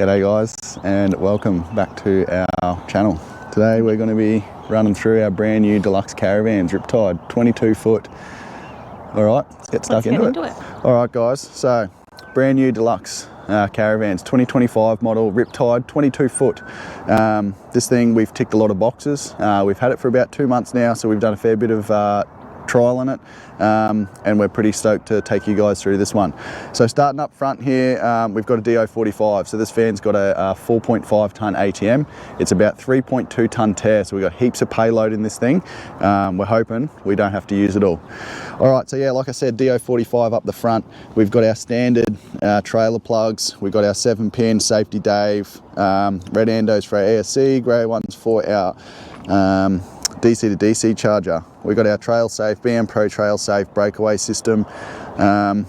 G'day guys, and welcome back to our channel. Today we're going to be running through our brand new Deluxe Caravans Riptide 22ft. Alright, let's get stuck into it. Alright guys, so brand new Deluxe Caravans 2025 model Riptide 22ft. This thing, we've ticked a lot of boxes. We've had it for about 2 months now, so we've done a fair bit of trial on it, and we're pretty stoked to take you guys through this one. So starting up front here, we've got a DO45. So this van's got a 4.5 tonne ATM. It's about 3.2 tonne tear, so we've got heaps of payload in this thing. We're hoping we don't have to use it all. All right, so yeah, like I said, DO45 up the front. We've got our standard trailer plugs. We've got our 7-pin safety Dave, red endos for our ASC, grey ones for our DC to DC charger. We've got our trail safe, BM Pro trail safe breakaway system, and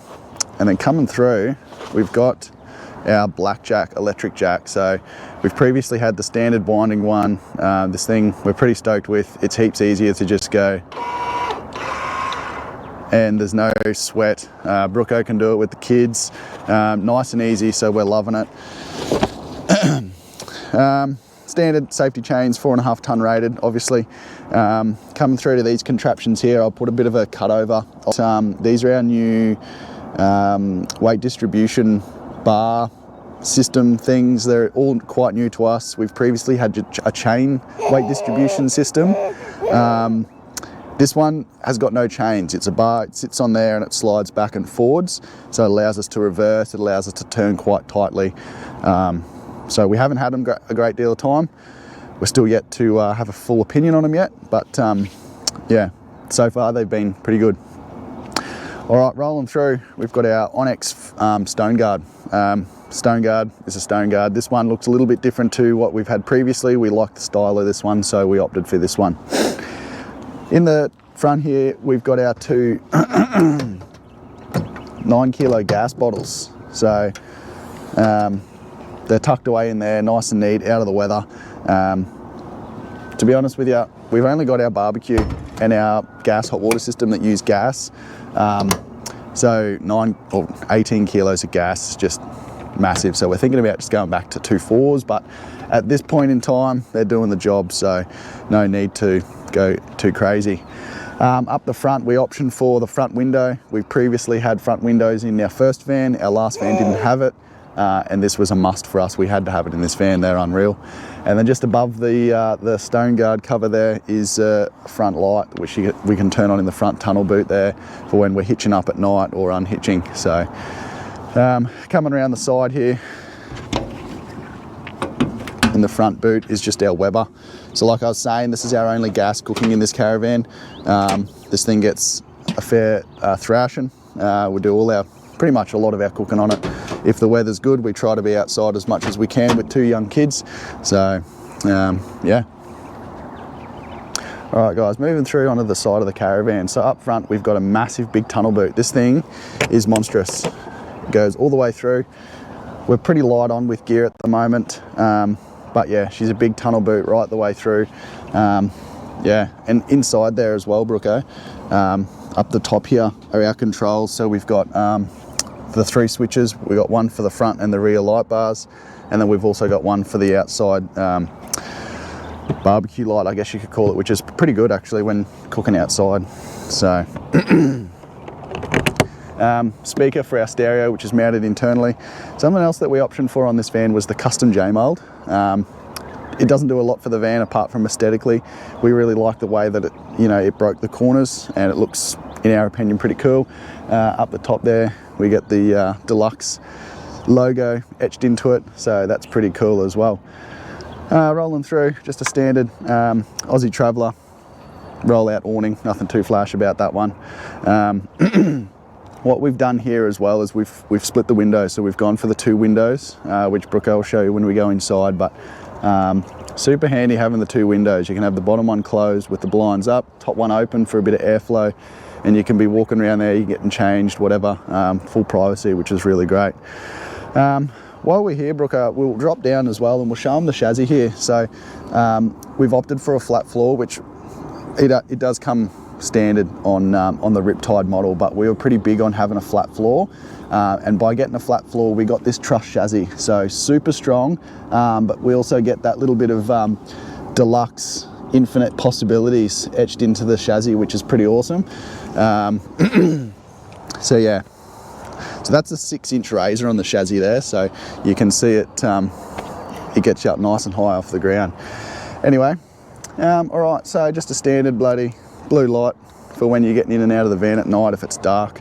then coming through we've got our blackjack electric jack. So we've previously had the standard winding one. This thing we're pretty stoked with. It's heaps easier to just go, and there's no sweat. Brooko can do it with the kids, nice and easy, so we're loving it. Standard safety chains, 4.5 tonne rated, obviously. Coming through to these contraptions here, I'll put a bit of a cut over. These are our new weight distribution bar system things. They're all quite new to us. We've previously had a chain weight distribution system. This one has got no chains. It's a bar, it sits on there and it slides back and forwards. So it allows us to reverse, it allows us to turn quite tightly. So we haven't had them a great deal of time. We're still yet to have a full opinion on them yet, but yeah, so far they've been pretty good. All right, rolling through, we've got our Onyx Stone Guard. Stone Guard is a Stone Guard. This one looks a little bit different to what we've had previously. We like the style of this one, so we opted for this one. In the front here, we've got our two 9-kilo gas bottles. So they're tucked away in there, nice and neat, out of the weather. To be honest with you, we've only got our barbecue and our gas hot water system that use gas. So 9 or 18 kilos of gas is just massive. So we're thinking about just going back to 2 4s, but at this point in time, they're doing the job, so no need to go too crazy. Up the front, we optioned for the front window. We've previously had front windows in our first van. Our last van didn't have it. And this was a must for us. We had to have it in this van. They're unreal. And then just above the Stone Guard cover there is a front light, which we can turn on in the front tunnel boot there for when we're hitching up at night or unhitching. So coming around the side here, in the front boot is just our Weber. So like I was saying, this is our only gas cooking in this caravan. This thing gets a fair thrashing. We do pretty much a lot of our cooking on it. If the weather's good, we try to be outside as much as we can with 2 young kids. So, yeah. All right, guys, moving through onto the side of the caravan. So up front, we've got a massive big tunnel boot. This thing is monstrous. It goes all the way through. We're pretty light on with gear at the moment. But yeah, she's a big tunnel boot right the way through. Yeah, and inside there as well, Brooko, up the top here are our controls. So we've got the 3 switches. We've got one for the front and the rear light bars, and then we've also got one for the outside barbecue light, I guess you could call it, which is pretty good actually when cooking outside. So speaker for our stereo, which is mounted internally. Something else that we optioned for on this van was the custom J-mold. It doesn't do a lot for the van apart from aesthetically. We really like the way that it broke the corners, and it looks, in our opinion, pretty cool. Up the top there, we get the Deluxe logo etched into it, so that's pretty cool as well. Rolling through, just a standard Aussie Traveller roll-out awning, nothing too flash about that one. What we've done here as well is we've split the windows, so we've gone for the 2 windows, which Brooke will show you when we go inside, but super handy having the 2 windows. You can have the bottom one closed with the blinds up, top one open for a bit of airflow, and you can be walking around there, you're getting changed, whatever, full privacy, which is really great. While we're here, Brooke, we'll drop down as well and we'll show them the chassis here. So we've opted for a flat floor, which it does come standard on the Riptide model, but we were pretty big on having a flat floor. And by getting a flat floor, we got this truss chassis, so super strong, but we also get that little bit of deluxe infinite possibilities etched into the chassis, which is pretty awesome. So yeah, so that's a 6-inch razor on the chassis there, so you can see it, it gets you up nice and high off the ground. Anyway, all right, so just a standard bloody blue light for when you're getting in and out of the van at night if it's dark.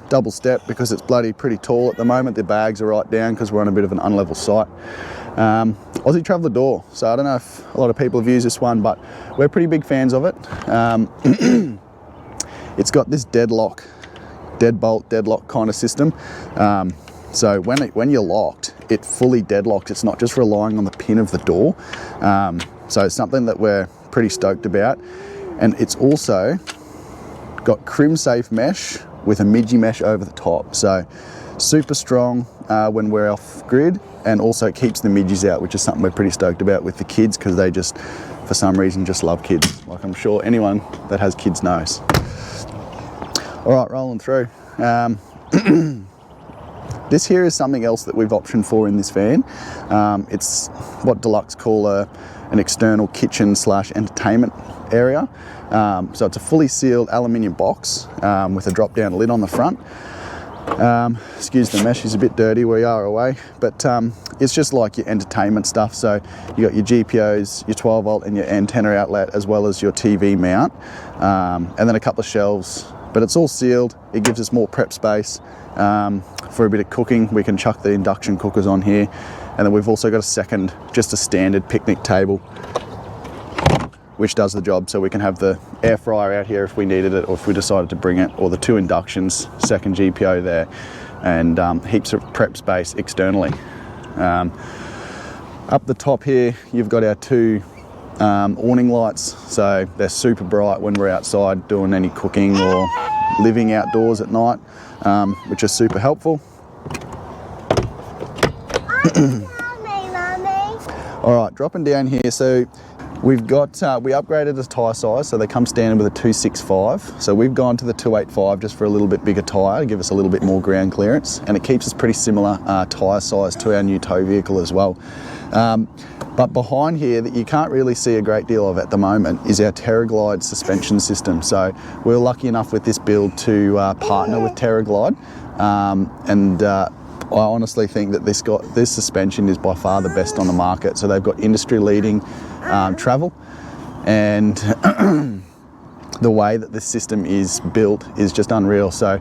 Double step because it's bloody pretty tall at the moment. The bags are right down because we're on a bit of an unlevel site. Aussie Traveller door. So I don't know if a lot of people have used this one, but we're pretty big fans of it. It's got this deadbolt deadlock kind of system. So when you're locked, it fully deadlocks. It's not just relying on the pin of the door. So it's something that we're pretty stoked about. And it's also got crim safe mesh with a midgie mesh over the top. So super strong when we're off grid, and also keeps the midgies out, which is something we're pretty stoked about with the kids, because they just, for some reason, just love kids. Like I'm sure anyone that has kids knows. All right, rolling through. This here is something else that we've optioned for in this van. It's what Deluxe call an external kitchen / entertainment area. So it's a fully sealed aluminium box with a drop down lid on the front. Excuse the mesh, is a bit dirty, we are away, but it's just like your entertainment stuff. So you got your GPOs, your 12 volt and your antenna outlet, as well as your TV mount, and then a couple of shelves, but it's all sealed. It gives us more prep space for a bit of cooking. We can chuck the induction cookers on here, and then we've also got a second, just a standard picnic table, which does the job. So we can have the air fryer out here if we needed it, or if we decided to bring it, or the 2 inductions, second GPO there, and heaps of prep space externally. Up the top here, you've got our 2 awning lights. So they're super bright when we're outside doing any cooking or living outdoors at night, which is super helpful. All right, dropping down here. So we've got, we upgraded the tyre size, so they come standard with a 265. So we've gone to the 285 just for a little bit bigger tyre to give us a little bit more ground clearance, and it keeps us pretty similar tyre size to our new tow vehicle as well. But behind here, that you can't really see a great deal of at the moment, is our TerraGlide suspension system. So we were lucky enough with this build to partner with TerraGlide, and I honestly think that this suspension is by far the best on the market. So they've got industry-leading travel, and the way that this system is built is just unreal. So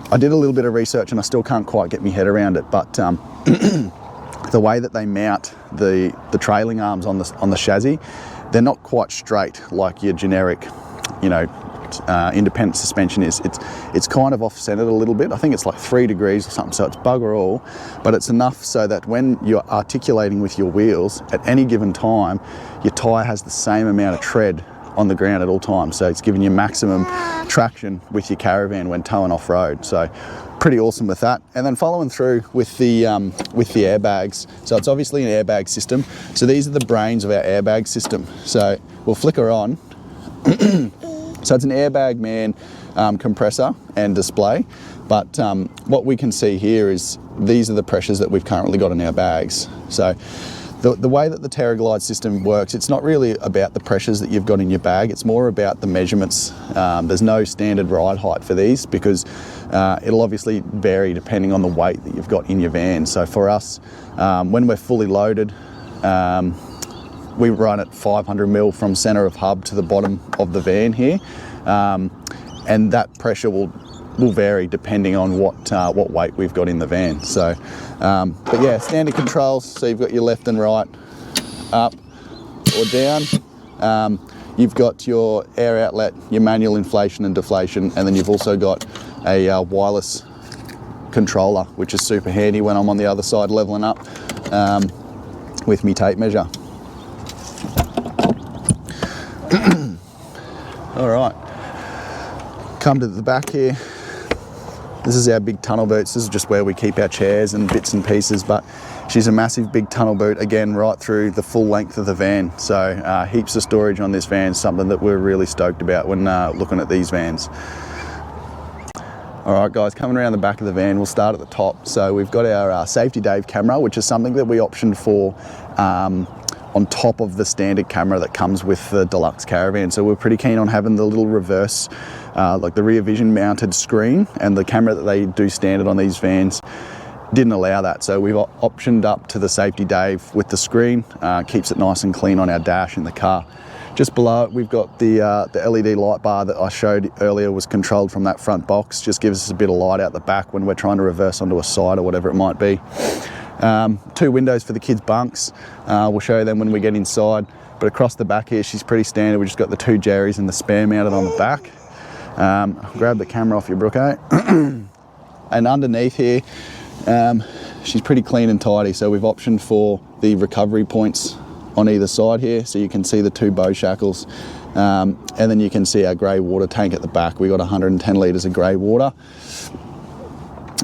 I did a little bit of research, and I still can't quite get my head around it, but the way that they mount the trailing arms on the chassis, they're not quite straight like your generic, you know, independent suspension is. It's kind of off-centered a little bit. I think it's like 3 degrees or something, so it's bugger all, but it's enough so that when you're articulating with your wheels at any given time, your tyre has the same amount of tread on the ground at all times. So it's giving you maximum traction with your caravan when towing off-road. So pretty awesome with that. And then following through with the airbags. So it's obviously an airbag system. So these are the brains of our airbag system. So we'll flicker on. So it's an Airbag Man compressor and display, but what we can see here is these are the pressures that we've currently got in our bags. So the way that the TerraGlide system works, it's not really about the pressures that you've got in your bag, it's more about the measurements. There's no standard ride height for these, because it'll obviously vary depending on the weight that you've got in your van. So for us, when we're fully loaded, we run at 500 mil from centre of hub to the bottom of the van here, and that pressure will vary depending on what weight we've got in the van. So, but yeah, standard controls. So you've got your left and right, up or down. You've got your air outlet, your manual inflation and deflation, and then you've also got a wireless controller, which is super handy when I'm on the other side leveling up with me tape measure. All right, come to the back here. This is our big tunnel boots. This is just where we keep our chairs and bits and pieces, but She's a massive big tunnel boot, again, right through the full length of the van. So heaps of storage on this van, something that we're really stoked about when looking at these vans. All right, guys, coming around the back of the van, we'll start at the top. So we've got our Safety Dave camera, which is something that we optioned for on top of the standard camera that comes with the Deluxe Caravan. So we're pretty keen on having the little reverse, like the rear vision mounted screen, and the camera that they do standard on these vans didn't allow that. So we've optioned up to the Safety Dave with the screen, keeps it nice and clean on our dash in the car. Just below it, we've got the LED light bar that I showed earlier was controlled from that front box. Just gives us a bit of light out the back when we're trying to reverse onto a side or whatever it might be. 2 windows for the kids' bunks. We'll show you them when we get inside. But across the back here, she's pretty standard. We've just got the 2 Jerrys and the spare mounted on the back. Grab the camera off your Brooke. And underneath here, she's pretty clean and tidy. So we've optioned for the recovery points on either side here, so you can see the 2 bow shackles, and then you can see our grey water tank at the back. We got 110 litres of grey water,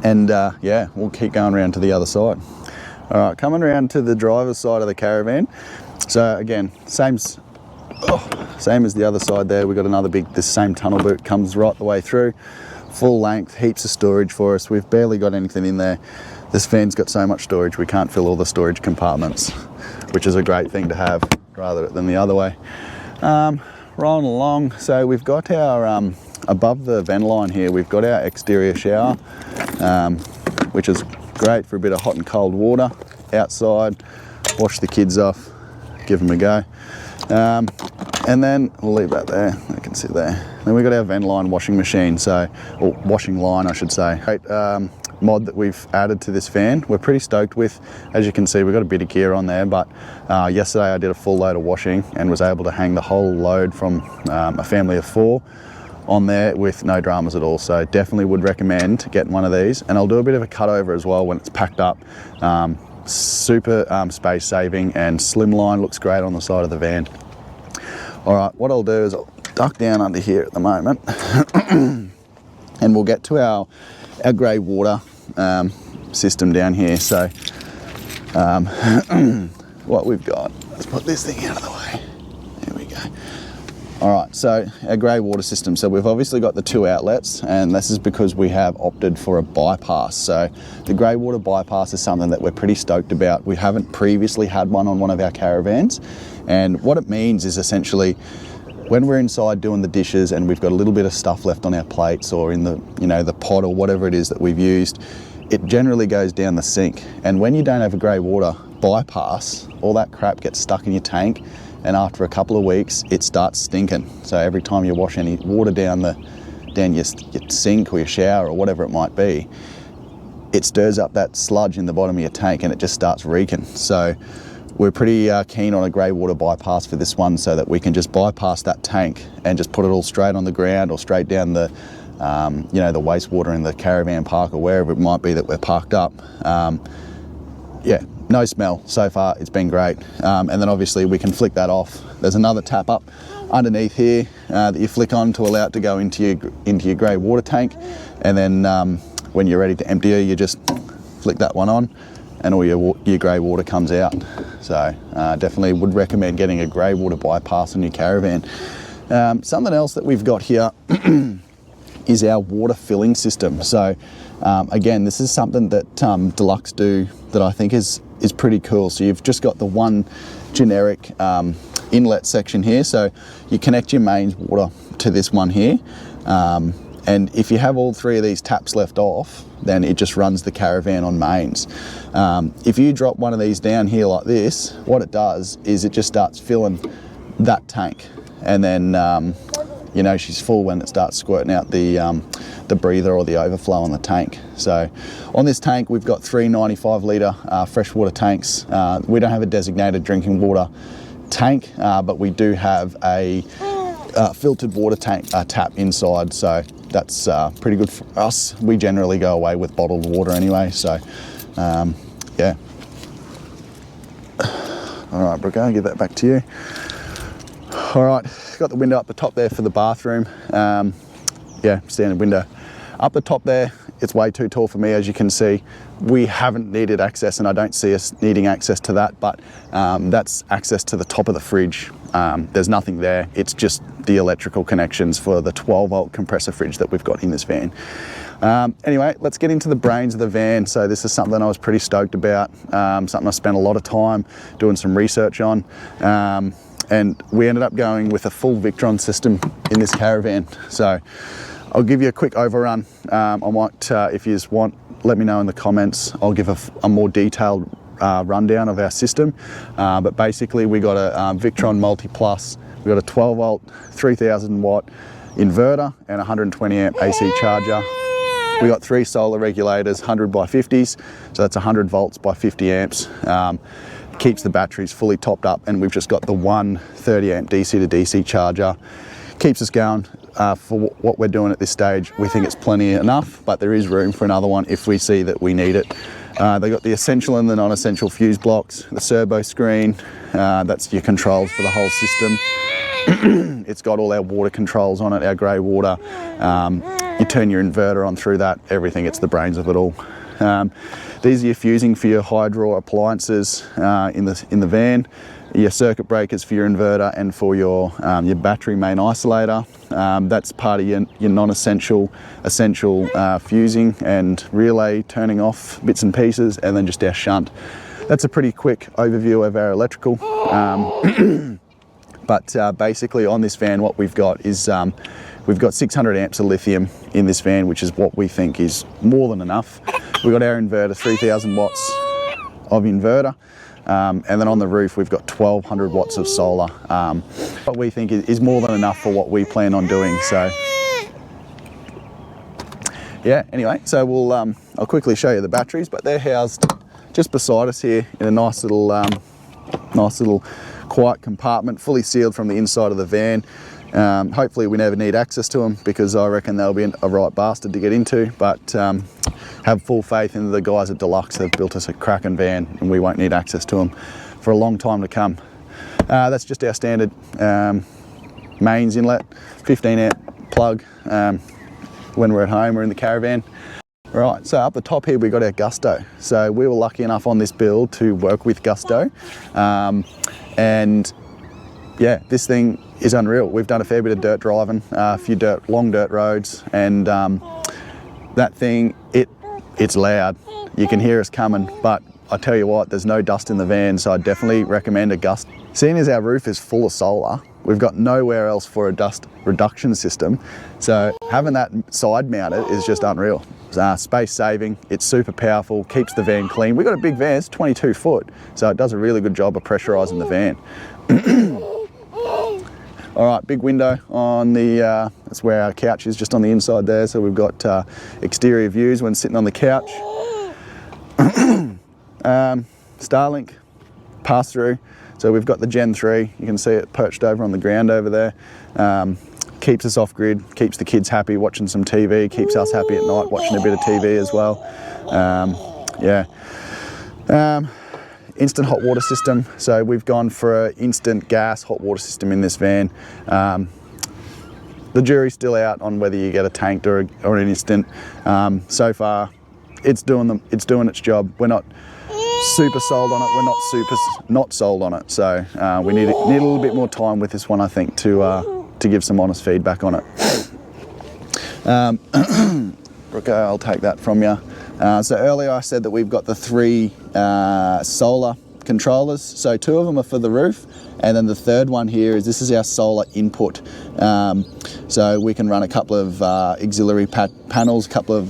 and yeah, we'll keep going around to the other side. All right, coming around to the driver's side of the Caravan. So again, same as the other side there. We've got another this same tunnel boot comes right the way through, full length, heaps of storage for us. We've barely got anything in there. This van's got so much storage, we can't fill all the storage compartments, which is a great thing to have rather than the other way. Rolling along, so we've got our, above the vent line here, we've got our exterior shower, which is great for a bit of hot and cold water outside, wash the kids off, give them a go. And then we'll leave that there, I can see there. Then we've got our vent line washing machine, or washing line I should say. Great mod that we've added to this van. We're pretty stoked with. As you can see, we've got a bit of gear on there, but yesterday I did a full load of washing and was able to hang the whole load from a family of 4 on there with no dramas at all. So definitely would recommend getting one of these, and I'll do a bit of a cut over as well when it's packed up. Super space saving, and slimline, looks great on the side of the van. All right, what I'll do is I'll duck down under here at the moment and we'll get to our grey water system down here. So what we've got, let's put this thing out of the way. There we go. All right, so our grey water system. So we've obviously got the 2 outlets, and this is because we have opted for a bypass. So the grey water bypass is something that we're pretty stoked about. We haven't previously had one on one of our Caravans, and what it means is essentially when we're inside doing the dishes and we've got a little bit of stuff left on our plates or in the, the pot or whatever it is that we've used, it generally goes down the sink. And when you don't have a grey water bypass, all that crap gets stuck in your tank, and after a couple of weeks it starts stinking. So every time you wash any water down your sink or your shower or whatever it might be, it stirs up that sludge in the bottom of your tank and it just starts reeking. So we're pretty keen on a grey water bypass for this one, so that we can just bypass that tank and just put it all straight on the ground or straight down the the wastewater in the caravan park or wherever it might be that we're parked up. Yeah, no smell so far, it's been great. And then obviously we can flick that off. There's another tap up underneath here that you flick on to allow it to go into your grey water tank, and then when you're ready to empty it, you just flick that one on and all your grey water comes out. So definitely would recommend getting a grey water bypass on your Caravan. Something else that we've got here is our water filling system. So again, this is something that Deluxe do that I think is pretty cool. So you've just got the one generic inlet section here. So you connect your mains water to this one here. And if you have all 3 of these taps left off, then it just runs the Caravan on mains. If you drop one of these down here like this, what it does is it just starts filling that tank, and then she's full when it starts squirting out the breather or the overflow on the tank. So on this tank we've got 3 95 litre freshwater tanks. We don't have a designated drinking water tank, but we do have a filtered water tank tap inside, so that's pretty good for us. We generally go away with bottled water anyway, so yeah. All right, Brooke, I'll give that back to you. All right, got the window up the top there for the bathroom. Yeah, standard window. Up the top there it's way too tall for me, as you can see. We haven't needed access, and I don't see us needing access to that, but that's access to the top of the fridge. There's nothing there. It's just the electrical connections for the 12-volt compressor fridge that we've got in this van. Anyway, let's get into the brains of the van. So this is something I was pretty stoked about, something I spent a lot of time doing some research on, and we ended up going with a full Victron system in this Caravan. So I'll give you a quick overrun. I might, if you just want, let me know in the comments. I'll give a more detailed rundown of our system. But basically we got a Victron Multi Plus. We got a 12-volt, 3,000 watt inverter and 120 amp AC charger. We got 3 solar regulators, 100 by 50s, so that's 100 volts by 50 amps. Keeps the batteries fully topped up, and we've just got the one 30 amp DC to DC charger. Keeps us going for what we're doing at this stage. We think it's plenty enough, but there is room for another one if we see that we need it. They got the essential and the non-essential fuse blocks, the servo screen, that's your controls for the whole system. It's got all our water controls on it, our grey water. You turn your inverter on through that, everything. It's the brains of it all. These are your fusing for your high draw appliances in the van, your circuit breakers for your inverter and for your battery main isolator. That's part of your non-essential, essential fusing and relay turning off bits and pieces, and then just our shunt. That's a pretty quick overview of our electrical. But basically on this van what we've got is we've got 600 amps of lithium in this van, which is what we think is more than enough. We've got our inverter, 3,000 watts of inverter, and then on the roof we've got 1,200 watts of solar. What we think is more than enough for what we plan on doing. So yeah, anyway, so we'll I'll quickly show you the batteries, but they're housed just beside us here in a nice little quiet compartment, fully sealed from the inside of the van. Hopefully we never need access to them, because I reckon they'll be a right bastard to get into, but have full faith in the guys at Deluxe. They've built us a cracking van and we won't need access to them for a long time to come. That's just our standard mains inlet, 15 amp plug when we're at home or in the Caravan. Right, so up the top here we got our Gusto. So we were lucky enough on this build to work with Gusto, and yeah, this thing is unreal. We've done a fair bit of dirt driving, a few long dirt roads, and that thing, it's loud. You can hear us coming, but I tell you what, there's no dust in the van, so I definitely recommend a Gusto. Seeing as our roof is full of solar, we've got nowhere else for a dust reduction system, so having that side mounted is just unreal. Space saving, it's super powerful, keeps the van clean. We've got a big van, it's 22 foot, so it does a really good job of pressurising the van. All right, big window on the, that's where our couch is, just on the inside there, so we've got exterior views when sitting on the couch. Starlink, pass through. So we've got the Gen 3, you can see it perched over on the ground over there. Keeps us off grid, keeps the kids happy watching some TV, keeps us happy at night watching a bit of TV as well. Yeah. Instant hot water system, so we've gone for an instant gas hot water system in this van. The jury's still out on whether you get a tanked or an instant. So far, it's doing its job. We're not super sold on it. We're not super not sold on it. So we need a little bit more time with this one, I think, to give some honest feedback on it. Okay, I'll take that from you. So earlier I said that we've got the 3 solar controllers. So 2 of them are for the roof, and then the third one here is, this is our solar input. So we can run a couple of auxiliary panels, a couple of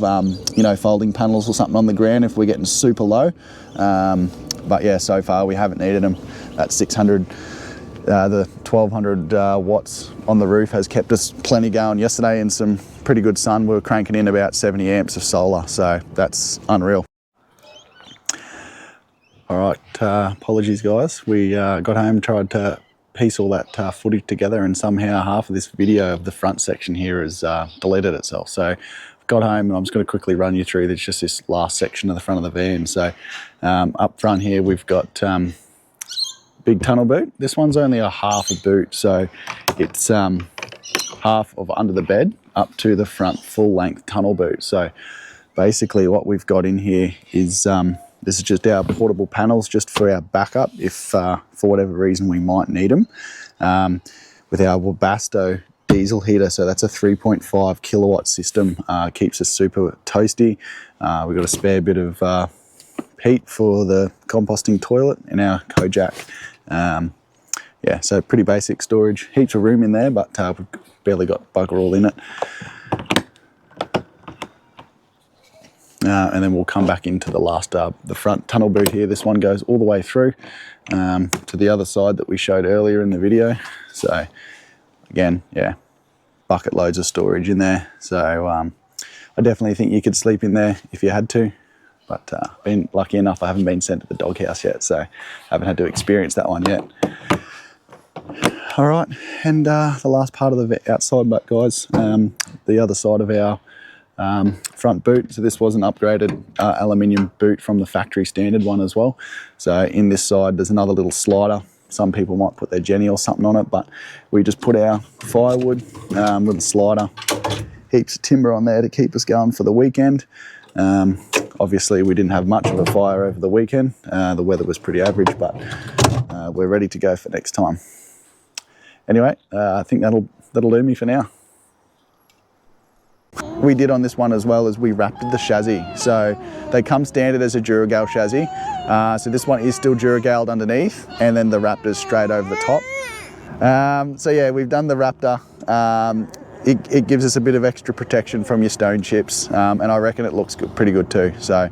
folding panels or something on the ground if we're getting super low. But yeah, so far we haven't needed them. That 600, the 1200 watts on the roof has kept us plenty going. Yesterday in some pretty good sun, we were cranking in about 70 amps of solar, so that's unreal. All right, apologies guys. We got home, tried to piece all that footage together, and somehow half of this video of the front section here has deleted itself. So I've got home and I'm just going to quickly run you through. There's just this last section of the front of the van. So up front here we've got big tunnel boot. This one's only a half a boot, so it's half of under the bed up to the front full length tunnel boot. So basically what we've got in here is this is just our portable panels just for our backup if for whatever reason we might need them, with our Webasto diesel heater. So that's a 3.5 kilowatt system, keeps us super toasty. We've got a spare bit of heat for the composting toilet in our Kojak. Yeah, so pretty basic storage, heaps of room in there, but we've barely got bugger all in it. And then we'll come back into the last, the front tunnel boot here. This one goes all the way through to the other side that we showed earlier in the video. So again, yeah, bucket loads of storage in there. So I definitely think you could sleep in there if you had to, but been lucky enough I haven't been sent to the doghouse yet, so haven't had to experience that one yet. All right, and the last part of the outside butt, guys, the other side of our front boot. So this was an upgraded aluminium boot from the factory standard one as well. So in this side there's another little slider. Some people might put their Jenny or something on it, but we just put our firewood with a slider, heaps of timber on there to keep us going for the weekend. Obviously we didn't have much of a fire over the weekend. The weather was pretty average, but we're ready to go for next time. Anyway, I think that'll do me for now. We did on this one as well as we wrapped the chassis. So they come standard as a Duragale chassis. So this one is still Duragaled underneath, and then the Raptor's straight over the top. So yeah, we've done the Raptor. It gives us a bit of extra protection from your stone chips, and I reckon it looks good, pretty good too. So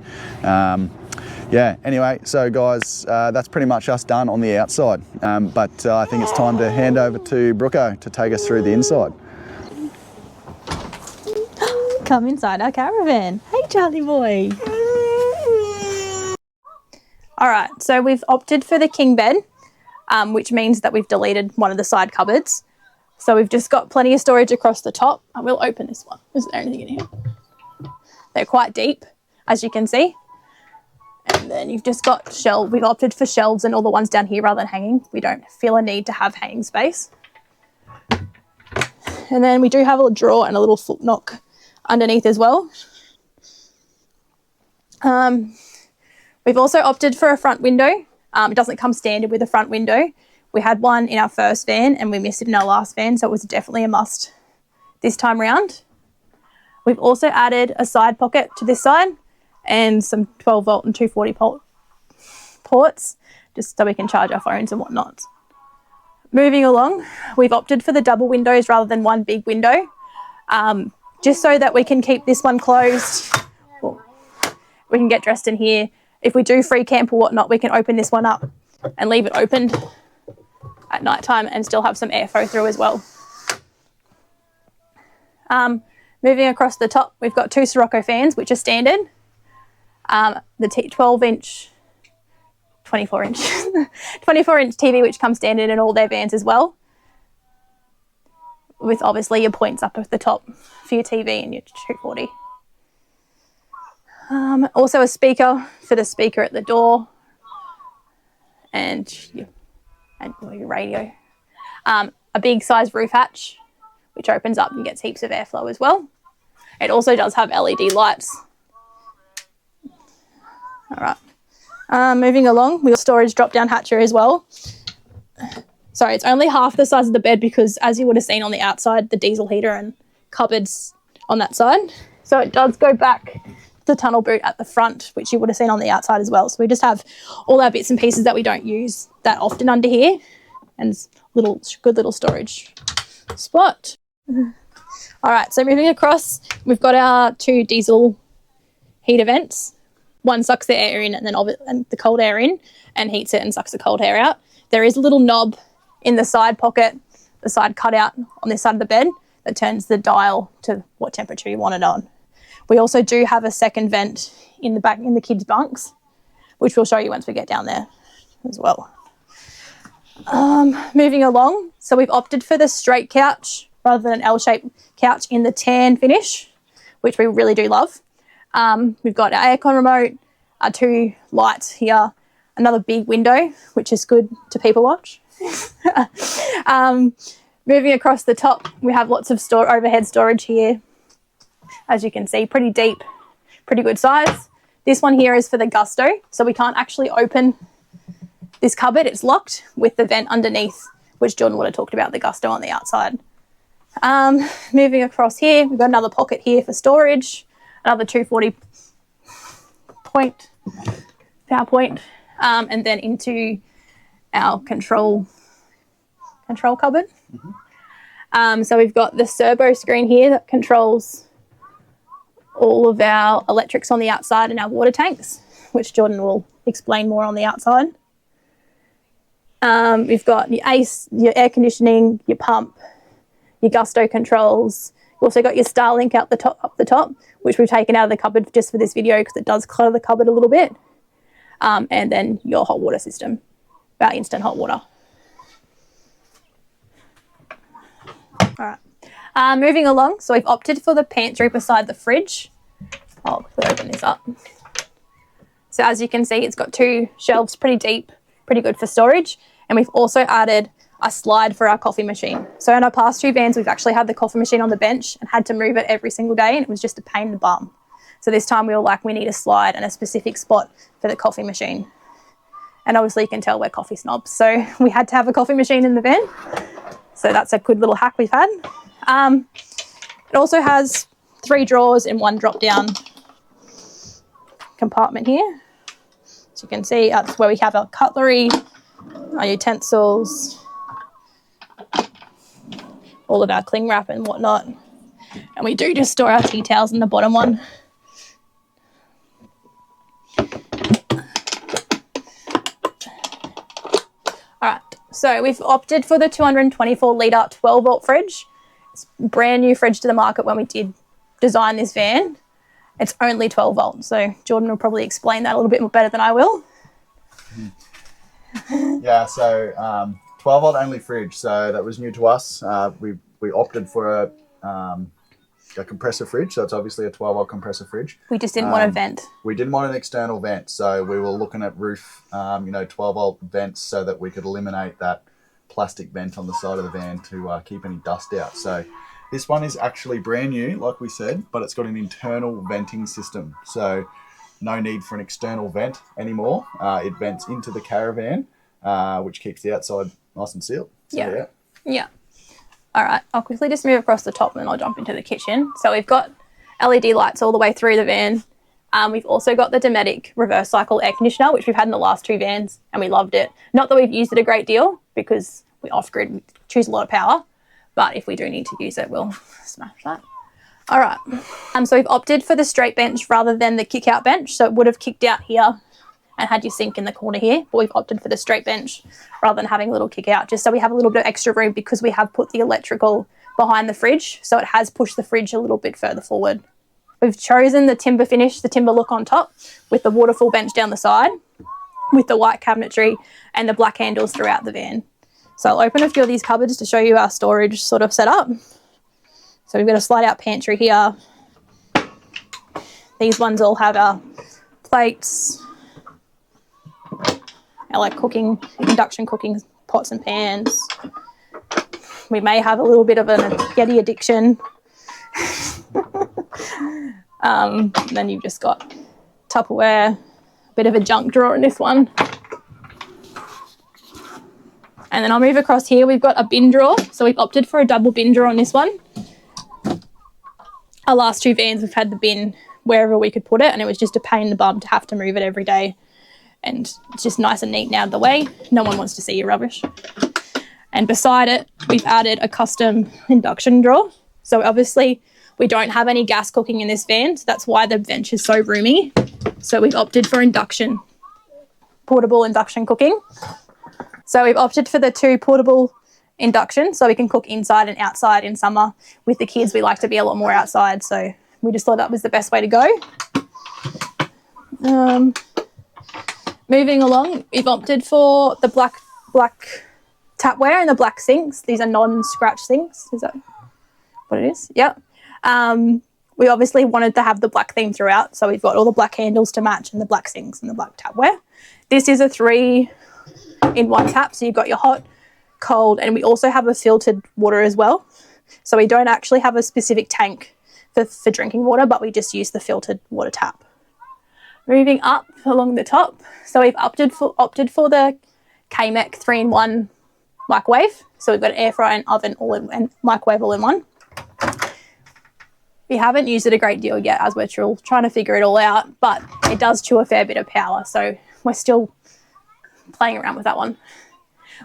yeah, anyway, so guys, that's pretty much us done on the outside. But I think it's time to hand over to Brooko to take us through the inside. Come inside our caravan. Hey, Charlie boy. All right, so we've opted for the king bed, which means that we've deleted one of the side cupboards. So we've just got plenty of storage across the top. I will open this one. Is there anything in here? They're quite deep, as you can see. And then you've just got shelves. We've opted for shelves and all the ones down here rather than hanging. We don't feel a need to have hanging space. And then we do have a drawer and a little foot nook underneath as well. We've also opted for a front window. It doesn't come standard with a front window. We had one in our first van and we missed it in our last van, so it was definitely a must this time round. We've also added a side pocket to this side and some 12 volt and 240 ports, just so we can charge our phones and whatnot. Moving along, we've opted for the double windows rather than one big window, just so that we can keep this one closed. We can get dressed in here. If we do free camp or whatnot, we can open this one up and leave it opened at night time and still have some airflow through as well. Moving across the top, we've got two Sirocco fans, which are standard. The 12-inch, 24-inch, 24-inch TV, which comes standard in all their vans as well, with obviously your points up at the top for your TV and your 240. Also a speaker for the speaker at the door and your radio. A big size roof hatch, which opens up and gets heaps of airflow as well. It also does have LED lights. All right. Moving along, we have storage drop-down hatcher as well. Sorry, it's only half the size of the bed because, as you would have seen on the outside, the diesel heater and cupboards on that side. So it does go back to the tunnel boot at the front, which you would have seen on the outside as well. So we just have all our bits and pieces that we don't use that often under here, and good little storage spot. All right, so moving across, we've got our two diesel heater vents. One sucks the air in and the cold air in and heats it and sucks the cold air out. There is a little knob in the side pocket, the side cutout on this side of the bed that turns the dial to what temperature you want it on. We also do have a second vent in the back in the kids' bunks, which we'll show you once we get down there as well. Moving along, so we've opted for the straight couch rather than an L-shaped couch in the tan finish, which we really do love. We've got our aircon remote, our two lights here, another big window, which is good to people watch. Moving across the top, we have lots of overhead storage here. As you can see, pretty deep pretty good size. This one here is for the gusto, so we can't actually open this cupboard. It's locked with the vent underneath, which Jordan would have talked about, the gusto on the outside. Moving across here, we've got another pocket here for storage, another 240 point power point, and then into our control cupboard. So we've got the servo screen here that controls all of our electrics on the outside and our water tanks, which Jordan will explain more on the outside. We've got your ACE, your air conditioning, your pump, your gusto controls. You've also got your Starlink up the top, which we've taken out of the cupboard just for this video because it does clutter the cupboard a little bit. And then your hot water system, our instant hot water. All right. Moving along, so we've opted for the pantry beside the fridge. I'll open this up. So as you can see, it's got 2 shelves, pretty deep, pretty good for storage. And we've also added a slide for our coffee machine. So in our past 2 vans, we've actually had the coffee machine on the bench and had to move it every single day, and it was just a pain in the bum. So this time we were like, we need a slide and a specific spot for the coffee machine. And obviously you can tell we're coffee snobs, so we had to have a coffee machine in the van. So that's a good little hack we've had. It also has 3 drawers and 1 drop-down compartment here. So you can see that's where we have our cutlery, our utensils, all of our cling wrap and whatnot. And we do just store our tea towels in the bottom one. All right, so we've opted for the 224 litre 12 volt fridge. It's a brand new fridge to the market when we did design this van. It's only 12 volts, so Jordan will probably explain that a little bit more better than I will. Yeah, so 12 volt only fridge, so that was new to us. We opted for a compressor fridge, so it's obviously a 12 volt compressor fridge. We just didn't want a vent. We didn't want an external vent, so we were looking at roof, 12 volt vents so that we could eliminate that plastic vent on the side of the van to keep any dust out. So this one is actually brand new, like we said, but it's got an internal venting system. So no need for an external vent anymore. It vents into the Caravan, which keeps the outside nice and sealed. So, yeah. All right, I'll quickly just move across the top and then I'll jump into the kitchen. So we've got LED lights all the way through the van. We've also got the Dometic reverse cycle air conditioner, which we've had in the last 2 vans, and we loved it. Not that we've used it a great deal because we off-grid, we choose a lot of power, but if we do need to use it, we'll smash that. All right, so we've opted for the straight bench rather than the kick-out bench. So it would have kicked out here and had your sink in the corner here, but we've opted for the straight bench rather than having a little kick-out, just so we have a little bit of extra room because we have put the electrical behind the fridge, so it has pushed the fridge a little bit further forward. We've chosen the timber finish, the timber look on top, with the waterfall bench down the side, with the white cabinetry and the black handles throughout the van. So I'll open a few of these cupboards to show you our storage sort of setup. So we've got a slide out pantry here. These ones all have our plates, our like cooking, induction cooking pots and pans. We may have a little bit of a Yeti addiction. Then you've just got Tupperware, a bit of a junk drawer in this one. And then I'll move across here. We've got a bin drawer. So we've opted for a double bin drawer on this one. Our last 2 vans, we've had the bin wherever we could put it, and it was just a pain in the bum to have to move it every day. And it's just nice and neat now out of the way. No one wants to see your rubbish. And beside it, we've added a custom induction drawer. So obviously we don't have any gas cooking in this van, so that's why the bench is so roomy. So we've opted for induction, portable induction cooking. So we've opted for the 2 portable induction, so we can cook inside and outside in summer. With the kids, we like to be a lot more outside, so we just thought that was the best way to go. Moving along, we've opted for the black tapware and the black sinks. These are non-scratch sinks. Is that what it is? Yep. We obviously wanted to have the black theme throughout, so we've got all the black handles to match and the black sinks and the black tapware. This is a 3-in-1 tap, so you've got your hot, cold, and we also have a filtered water as well. So we don't actually have a specific tank for drinking water, but we just use the filtered water tap. Moving up along the top, so we've opted for the K-Mech 3-in-1 microwave. So we've got an air fryer and oven and microwave all in one. We haven't used it a great deal yet as we're still trying to figure it all out, but it does chew a fair bit of power, so we're still playing around with that one.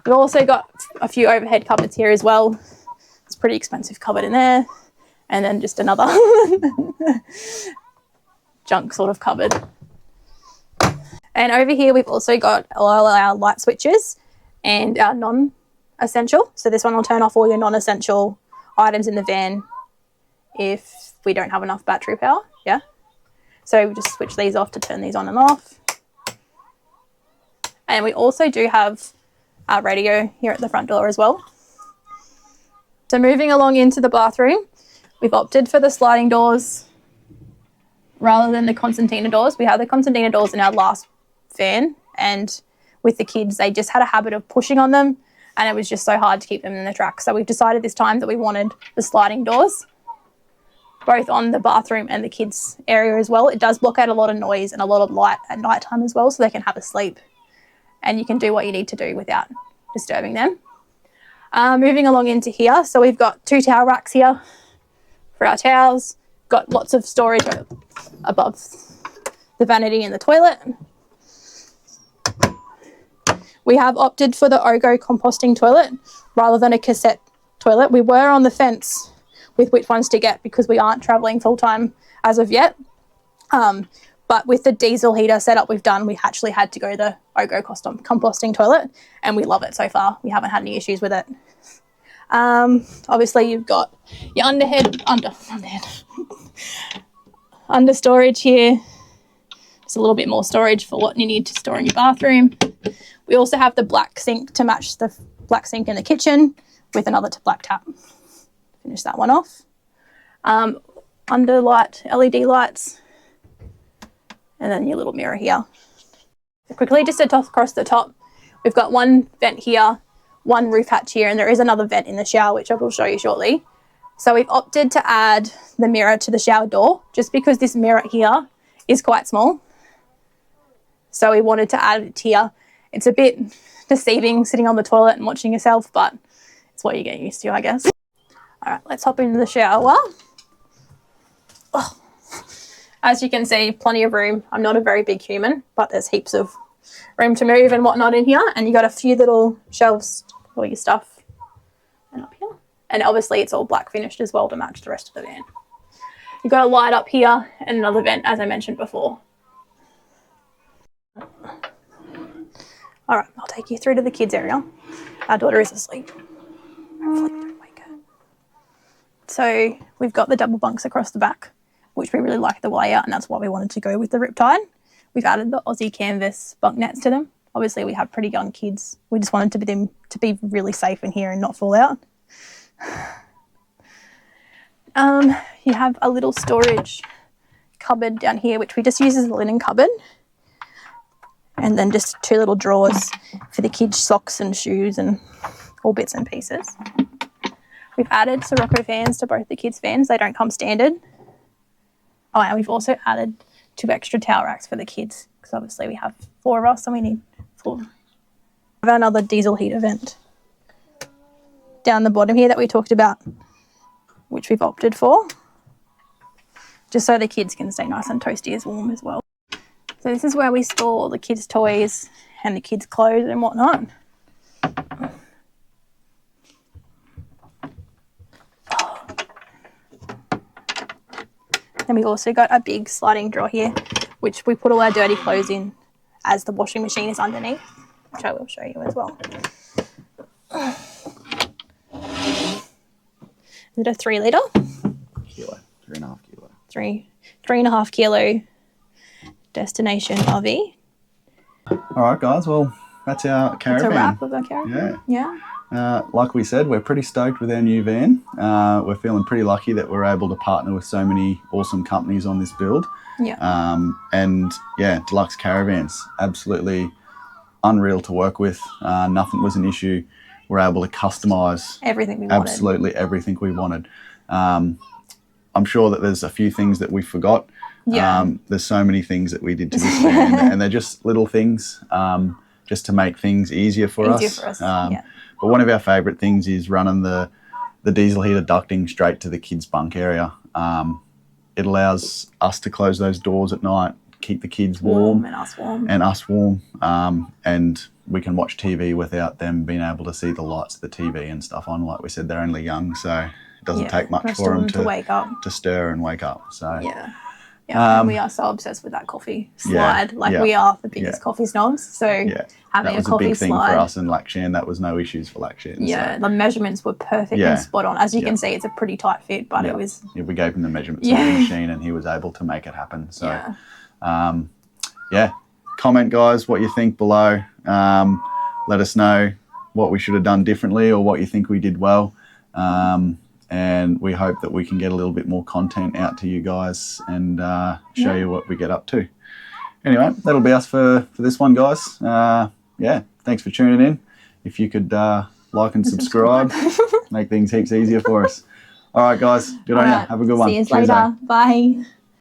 We've also got a few overhead cupboards here as well. It's a pretty expensive cupboard in there, and then just another junk sort of cupboard. And over here we've also got all our light switches and our non-essential. So this one will turn off all your non-essential items in the van if we don't have enough battery power. Yeah. So we just switch these off to turn these on and off. And we also do have our radio here at the front door as well. So moving along into the bathroom, we've opted for the sliding doors rather than the concertina doors. We have the concertina doors in our last van, and with the kids, they just had a habit of pushing on them, and it was just so hard to keep them in the track. So we've decided this time that we wanted the sliding doors, both on the bathroom and the kids' area as well. It does block out a lot of noise and a lot of light at night time as well, so they can have a sleep, and you can do what you need to do without disturbing them. Moving along into here, so we've got 2 towel racks here for our towels. Got lots of storage above the vanity in the toilet. We have opted for the Ogo composting toilet rather than a cassette toilet. We were on the fence with which ones to get because we aren't travelling full-time as of yet. But with the diesel heater setup we've done, we actually had to go the Ogo composting toilet, and we love it so far. We haven't had any issues with it. Obviously you've got your under storage here. Just a little bit more storage for what you need to store in your bathroom. We also have the black sink to match the black sink in the kitchen with another black tap. Finish that one off. Under light, LED lights, and then your little mirror here. So quickly, just to toss across the top, we've got one vent here, one roof hatch here, and there is another vent in the shower, which I will show you shortly. So we've opted to add the mirror to the shower door, just because this mirror here is quite small. So we wanted to add it here. It's a bit deceiving sitting on the toilet and watching yourself, but it's what you get used to, I guess. All right, let's hop into the shower. Oh. As you can see, plenty of room. I'm not a very big human, but there's heaps of room to move and whatnot in here. And you got a few little shelves for all your stuff. And up here. And obviously it's all black finished as well to match the rest of the van. You've got a light up here and another vent, as I mentioned before. All right, I'll take you through to the kids area. Our daughter is asleep. Hopefully you don't wake her. So we've got the double bunks across the back, which we really like the layout, and that's why we wanted to go with the Riptide. We've added the Aussie canvas bunk nets to them. Obviously we have pretty young kids. We just wanted them to be really safe in here and not fall out. You have a little storage cupboard down here, which we just use as a linen cupboard. And then just 2 little drawers for the kids' socks and shoes and all bits and pieces. We've added Sirocco fans to both the kids' vans. They don't come standard. Oh, and we've also added 2 extra towel racks for the kids, because obviously we have 4 of us and we need 4. We have another diesel heater vent down the bottom here that we talked about, which we've opted for, just so the kids can stay nice and toasty as warm as well. So this is where we store all the kids' toys and the kids' clothes and whatnot. Then we've also got a big sliding drawer here, which we put all our dirty clothes in as the washing machine is underneath, which I will show you as well. Is it a 3 litre? Kilo, 3.5 kilo. 3.5 kilo destination RV. All right, guys. Well, that's our caravan. It's a wrap of our caravan. Yeah. Like we said, we're pretty stoked with our new van. We're feeling pretty lucky that we're able to partner with so many awesome companies on this build. Yeah. And yeah, Deluxe Caravans, absolutely unreal to work with. Nothing was an issue. We're able to customise everything we wanted. Absolutely everything we wanted. I'm sure that there's a few things that we forgot. Yeah. There's so many things that we did to this van, and they're just little things just to make things easier for us. Yeah. But one of our favourite things is running the diesel heater ducting straight to the kids' bunk area. It allows us to close those doors at night, keep the kids warm and us warm. And we can watch TV without them being able to see the lights of the TV and stuff on. Like we said, they're only young, so it doesn't take much for them to wake up, to stir and wake up. So and we are so obsessed with that coffee slide. We are the biggest coffee snobs. So having a coffee big thing slide for us in Lakshan. That was no issues for Lakshan. Yeah, so. The measurements were perfect and spot on. As you can see, it's a pretty tight fit, but it was. Yeah, we gave him the measurements of the machine, and he was able to make it happen. So, comment, guys, what you think below. Let us know what we should have done differently or what you think we did well. And we hope that we can get a little bit more content out to you guys and show you what we get up to. Anyway, that'll be us for this one, guys. Thanks for tuning in. If you could like and subscribe, make things heaps easier for us. All right, guys, good on you. Have a good one. See you later. Bye.